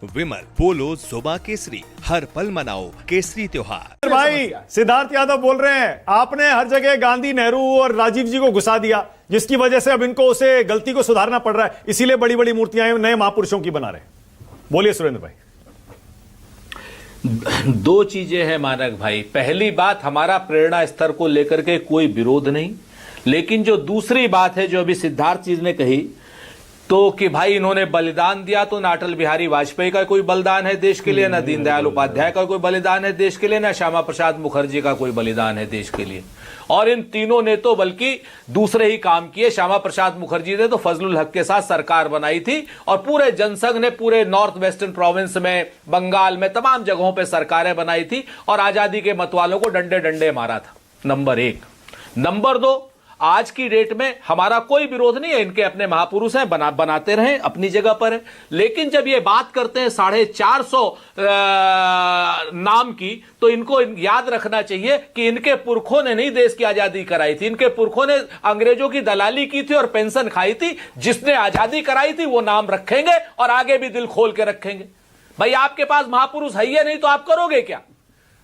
विमल पोलो जुबा केसरी, हर पल मनाओ केसरी त्योहार। भाई सिद्धार्थ यादव बोल रहे हैं आपने हर जगह गांधी, नेहरू और राजीव जी को घुसा दिया, जिसकी वजह से अब इनको उसे गलती को सुधारना पड़ रहा है, इसीलिए बड़ी बड़ी मूर्तियां नए महापुरुषों की बना रहे हैं। बोलिए सुरेंद्र भाई। दो चीजें हैं मानक भाई। पहली बात, हमारा प्रेरणा स्तर को लेकर के कोई विरोध नहीं, लेकिन जो दूसरी बात है जो अभी सिद्धार्थ जी ने कही, तो कि भाई इन्होंने बलिदान दिया, तो ना अटल बिहारी वाजपेयी का कोई बलिदान है देश के लिए, ना दीनदयाल उपाध्याय का कोई बलिदान है देश के लिए, ना श्यामा प्रसाद मुखर्जी का कोई बलिदान है देश के लिए। और इन तीनों ने तो बल्कि दूसरे ही काम किए। श्यामा प्रसाद मुखर्जी ने तो फजलुल हक के साथ सरकार बनाई थी, और पूरे जनसंघ ने पूरे नॉर्थ वेस्टर्न प्रोविंस में, बंगाल में, तमाम जगहों पर सरकारें बनाई थी और आजादी के मतवालों को डंडे डंडे मारा था। नंबर एक। नंबर दो, आज की डेट में हमारा कोई विरोध नहीं है, इनके अपने महापुरुष हैं, बनाते रहें, अपनी जगह पर है। लेकिन जब ये बात करते हैं 450 नाम की, तो इनको याद रखना चाहिए कि इनके पुरखों ने नहीं देश की आजादी कराई थी, इनके पुरखों ने अंग्रेजों की दलाली की थी और पेंशन खाई थी। जिसने आजादी कराई थी वो नाम रखेंगे और आगे भी दिल खोल के रखेंगे। भाई आपके पास महापुरुष है ही नहीं तो आप करोगे क्या?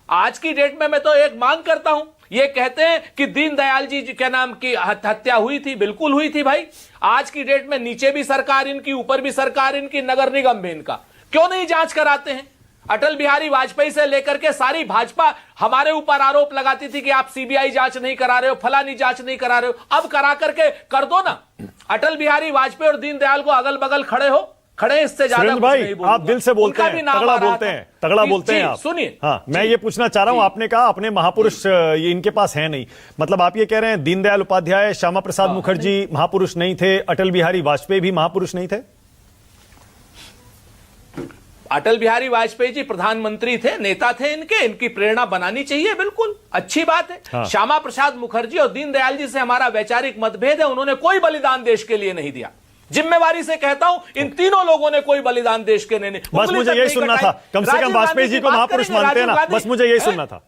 आज की डेट में मैं तो एक मांग करता हूं, ये कहते हैं कि दीनदयाल जी के नाम की हत्या हुई थी, बिल्कुल हुई थी भाई। आज की डेट में नीचे भी सरकार इनकी, ऊपर भी सरकार इनकी, नगर निगम भी इनका, क्यों नहीं जांच कराते हैं? अटल बिहारी वाजपेयी से लेकर के सारी भाजपा हमारे ऊपर आरोप लगाती थी कि आप सीबीआई जांच नहीं करा रहे हो, फलानी जांच नहीं करा रहे हो। अब करा करके कर दो ना। अटल बिहारी वाजपेयी और दीनदयाल को अगल बगल खड़े इससे ज्यादा भाई आप दिल से बोलते हैं, तगड़ा बोलते हैं आप। सुनिए, हाँ, मैं ये पूछना चाह रहा हूं, आपने कहा अपने महापुरुष ये इनके पास है नहीं, मतलब आप ये कह रहे हैं दीनदयाल उपाध्याय, श्यामा प्रसाद मुखर्जी महापुरुष नहीं थे, अटल बिहारी वाजपेयी भी महापुरुष नहीं थे? अटल बिहारी वाजपेयी जी प्रधानमंत्री थे, नेता थे, इनकी प्रेरणा बनानी चाहिए, बिल्कुल अच्छी बात है। हाँ। श्यामा प्रसाद मुखर्जी और दीनदयाल जी से हमारा वैचारिक मतभेद है, उन्होंने कोई बलिदान देश के लिए नहीं दिया। जिम्मेवारी से कहता हूं, इन तीनों लोगों ने कोई बलिदान देश के नहीं। बस मुझे यही सुनना था, कम से कम वाजपेयी जी को महापुरुष मानते हैं ना, बस मुझे यही सुनना था।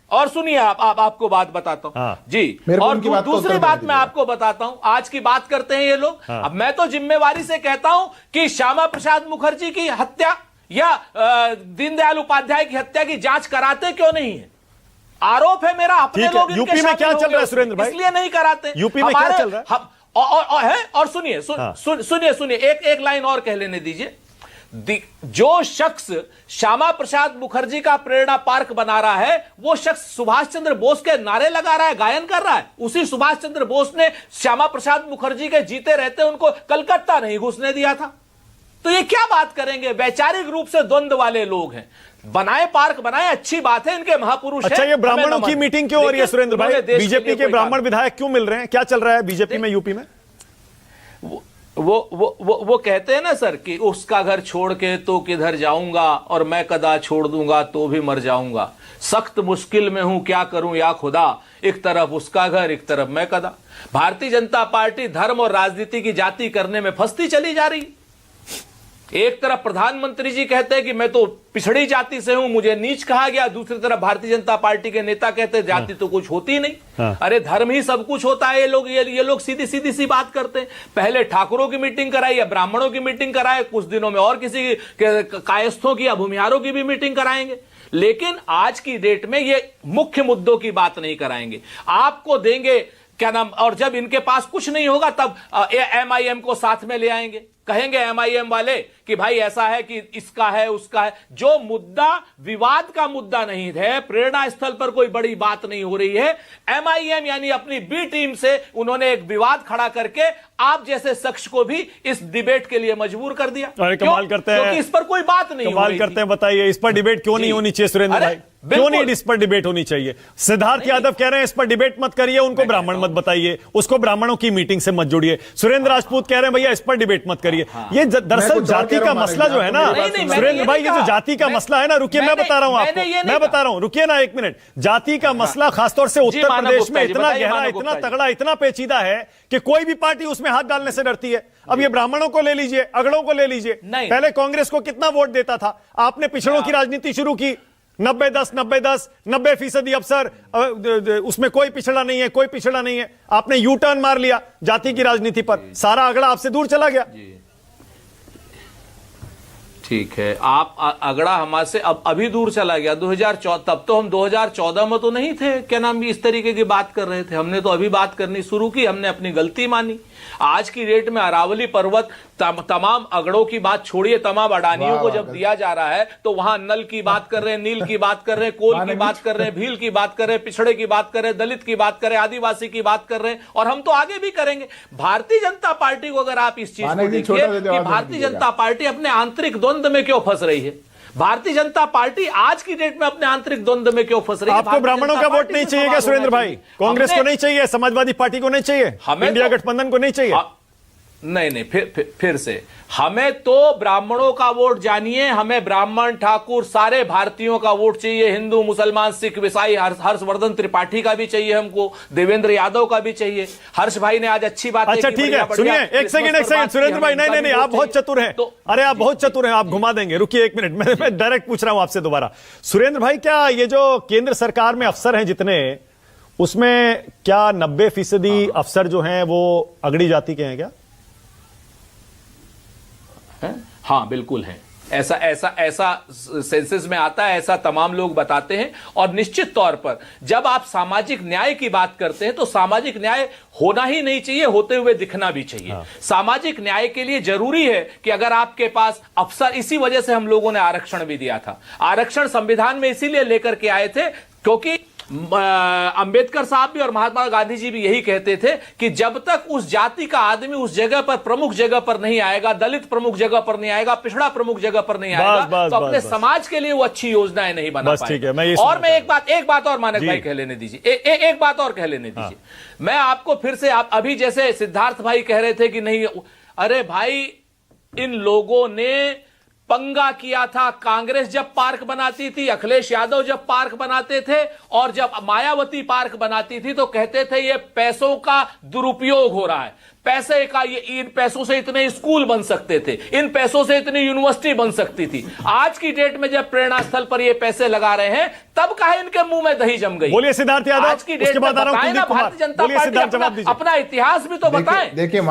और सुनिए आपको बात बताता हूं। हाँ। जी, और दूसरी बात मैं आपको बताता हूं। आज की बात करते हैं ये लोग। हाँ। अब मैं तो जिम्मेवारी से कहता हूं कि श्यामा प्रसाद मुखर्जी की हत्या या दीनदयाल उपाध्याय की हत्या की जांच कराते क्यों नहीं है? आरोप है मेरा, अपने लोग यूपी में क्या चल रहा है सुरेंद्र भाई? इसलिए नहीं कराते। यूपी में क्या चल रहा है? और सुनिए, एक लाइन और कह लेने दीजिए। जो शख्स श्यामा प्रसाद मुखर्जी का प्रेरणा पार्क बना रहा है, वो शख्स सुभाष चंद्र बोस के नारे लगा रहा है, गायन कर रहा है। उसी सुभाष चंद्र बोस ने श्यामा प्रसाद मुखर्जी के जीते रहते उनको कलकत्ता नहीं घुसने दिया था। तो ये क्या बात करेंगे? वैचारिक रूप से द्वंद्व वाले लोग हैं। बनाए पार्क बनाए, अच्छी बात है, इनके महापुरुष अच्छा, ये ब्राह्मणों की मीटिंग क्यों हो रही है सुरेंद्र भाई? बीजेपी के ब्राह्मण विधायक क्यों मिल रहे हैं? क्या चल रहा है बीजेपी में, यूपी में? वो कहते हैं ना सर कि उसका घर छोड़ के तो किधर जाऊंगा, और मैं कदा छोड़ दूंगा तो भी मर जाऊंगा। सख्त मुश्किल में हूं, क्या करूं या खुदा, एक तरफ उसका घर, एक तरफ मैं कदा। भारतीय जनता पार्टी धर्म और राजनीति की जाति करने में फंसती चली जा रही। एक तरफ प्रधानमंत्री जी कहते हैं कि मैं तो पिछड़ी जाति से हूं, मुझे नीच कहा गया। दूसरी तरफ भारतीय जनता पार्टी के नेता कहते हैं जाति तो कुछ होती नहीं। हाँ। अरे धर्म ही सब कुछ होता है। ये लोग सीधी सी बात करते हैं। पहले ठाकुरों की मीटिंग कराई या ब्राह्मणों की मीटिंग कराए, कुछ दिनों में और किसी कायस्थों की या भूमिहारों की भी मीटिंग कराएंगे। लेकिन आज की डेट में ये मुख्य मुद्दों की बात नहीं कराएंगे, आपको देंगे क्या नाम, और जब इनके पास कुछ नहीं होगा तब MIM को साथ में ले आएंगे। कहेंगे MIM वाले कि भाई ऐसा है कि इसका है, उसका है। जो मुद्दा विवाद का मुद्दा नहीं है, प्रेरणा स्थल पर कोई बड़ी बात नहीं हो रही है, MIM यानी अपनी बी टीम से उन्होंने एक विवाद खड़ा करके आप जैसे शख्स को भी इस डिबेट के लिए मजबूर कर दिया। अरे कमाल करते हैं, क्योंकि इस पर कोई बात नहीं कमाल करते हैं। बताइए इस पर डिबेट क्यों नहीं होनी चाहिए सुरेंद्र भाई? क्यों नहीं इस पर डिबेट होनी चाहिए? सिद्धार्थ यादव कह रहे हैं इस पर डिबेट मत करिए, उनको ब्राह्मण मत बताइए, उसको ब्राह्मणों की मीटिंग से मत जोड़िए। सुरेंद्र राजपूत कह रहे हैं भैया इस पर डिबेट मत करिए। ये दरअसल जाति का मसला जो है ना सुरेंद्र भाई, ये जो जाति का मसला है ना, रुकिए मैं बता रहा हूं आपको, मैं बता रहा हूं, रुकिए ना एक मिनट। जाति का मसला खासतौर से उत्तर प्रदेश में इतना गहरा, इतना तगड़ा, इतना पेचीदा है कि कोई भी पार्टी उसमें हाथ डालने से डरती है। अब ये ब्राह्मणों को ले लीजिए, अगड़ों को ले लीजिए। पहले कांग्रेस को कितना वोट देता था? आपने पिछड़ों की राजनीति शुरू की, 90-10, 90-10, 90% अफसर, उसमें कोई पिछड़ा नहीं है, कोई पिछड़ा नहीं है। आपने यू टर्न मार लिया जाति की राजनीति पर, सारा अगड़ा आपसे दूर चला गया। ठीक है, आप अगड़ा हमारे से अब अभी दूर चला गया 2014, तब तो हम 2014 में तो नहीं थे, क्या नाम, इस तरीके की बात कर रहे थे। हमने तो अभी बात करनी शुरू की, हमने अपनी गलती मानी। आज की डेट में अरावली पर्वत तमाम अगड़ों की बात छोड़िए, तमाम अडानियों को जब दिया जा रहा है तो वहां नल की बात कर रहे हैं, नील की बात कर रहे हैं, कोल की बात कर रहे हैं, भील की बात कर रहे हैं, पिछड़े की बात कर रहे हैं, दलित की बात कर रहे हैं, आदिवासी की बात कर रहे हैं, और हम तो आगे भी करेंगे। भारतीय जनता पार्टी को अगर आप इस चीज को देखिए कि भारतीय जनता पार्टी अपने आंतरिक द्वंद्व में क्यों फंस रही है, भारतीय जनता पार्टी आज की डेट में अपने आंतरिक द्वंद्व में क्यों फंस रही है। आपको ब्राह्मणों का वोट नहीं चाहिए क्या सुरेंद्र भाई? कांग्रेस को नहीं चाहिए, समाजवादी पार्टी को नहीं चाहिए, इंडिया गठबंधन को नहीं चाहिए? नहीं, फिर से हमें तो ब्राह्मणों का वोट जानिए, हमें ब्राह्मण ठाकुर सारे भारतीयों का वोट चाहिए, हिंदू मुसलमान सिख ईसाई, हर्षवर्धन त्रिपाठी का भी चाहिए, हमको देवेंद्र यादव का भी चाहिए। हर्ष भाई ने आज अच्छी बात, अच्छा ठीक है, सुनिए एक सेकंड सुरेंद्र भाई, नहीं आप बहुत चतुर हैं, अरे आप बहुत चतुर हैं, आप घुमा देंगे, रुकिए एक मिनट, मैं डायरेक्ट पूछ रहा हूं आपसे दोबारा। सुरेंद्र भाई, क्या ये जो केंद्र सरकार में अफसर हैं जितने, उसमें क्या 90% अफसर जो हैं वो अगड़ी जाति के हैं क्या? हाँ बिल्कुल है, ऐसा सेंसस में आता है, ऐसा तमाम लोग बताते हैं। और निश्चित तौर पर जब आप सामाजिक न्याय की बात करते हैं तो सामाजिक न्याय होना ही नहीं चाहिए, होते हुए दिखना भी चाहिए। हाँ। सामाजिक न्याय के लिए जरूरी है कि अगर आपके पास अफसर, इसी वजह से हम लोगों ने आरक्षण भी दिया था। आरक्षण संविधान में इसीलिए लेकर के आए थे क्योंकि अंबेडकर साहब भी और महात्मा गांधी जी भी यही कहते थे कि जब तक उस जाति का आदमी उस जगह पर, प्रमुख जगह पर नहीं आएगा, दलित प्रमुख जगह पर नहीं आएगा, पिछड़ा प्रमुख जगह पर नहीं आएगा, तो अपने समाज के लिए वो अच्छी योजनाएं नहीं बना पाएगा। और मैं एक बात और मानक भाई कह लेने दीजिए, एक बात और कह लेने दीजिए। मैं आपको फिर से, आप अभी जैसे सिद्धार्थ भाई कह रहे थे कि नहीं, अरे भाई इन लोगों ने पंगा किया था। कांग्रेस जब पार्क बनाती थी, अखिलेश यादव जब पार्क बनाते थे, और जब मायावती पार्क बनाती थी तो कहते थे ये पैसों का दुरुपयोग हो रहा है, पैसे का, ये इन पैसों से इतने स्कूल बन सकते थे, इन पैसों से इतनी यूनिवर्सिटी बन सकती थी। आज की डेट में जब प्रेरणा स्थल पर ये पैसे लगा रहे हैं, तब कहे इनके मुंह में दही जम गई। बोलिए सिद्धार्थ यादव, आज की डेट में बताएं ना, भारतीय जनता पार्टी अपना इतिहास भी तो बताएं। देखिए